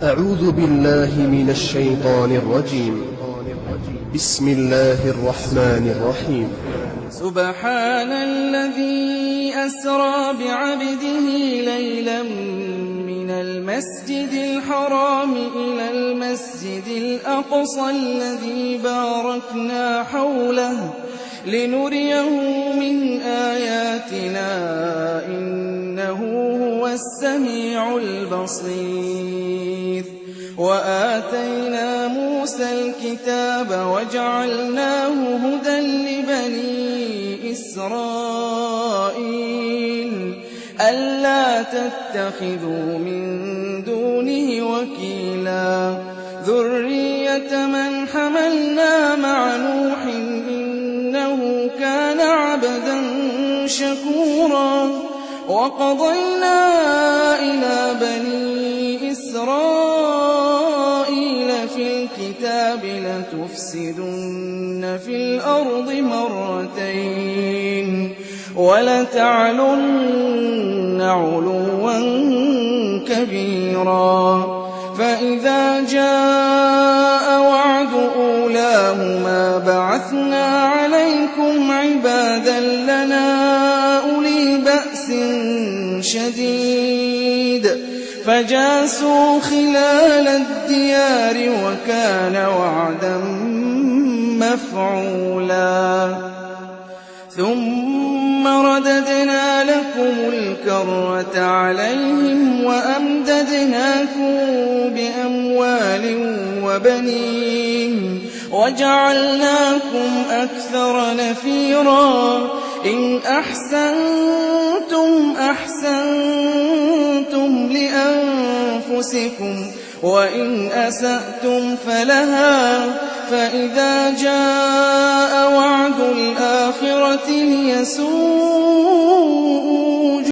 أعوذ بالله من الشيطان الرجيم. بسم الله الرحمن الرحيم. سبحان الذي أسرى بعبده ليلا من المسجد الحرام إلى المسجد الأقصى الذي باركنا حوله لنريه من آياتنا إنه هو السميع البصير. وآتينا موسى الكتاب وجعلناه هدى لبني إسرائيل ألا تتخذوا من دونه وكيلا ذرية من حملنا مع نوح إنه كان عبدا شكورا. وقضينا إلى بني إسرائيل في الكتاب لتفسدن في الأرض مرتين ولتعلن علوا كبيرا. فإذا جاء وعد أولاهما بعثنا عليكم عبادا لنا أولي بأس شديد فجاسوا خلال الديار وكان وعدا مفعولا. ثم رددنا لكم الكرة عليهم وأمددناكم بأموال وبنين وجعلناكم أكثر نفيرا. إن أحسنتم أحسنتم لأنفسكم وإن أسأتم فلها. فإذا جاء وعد الآخرة ليسوءوا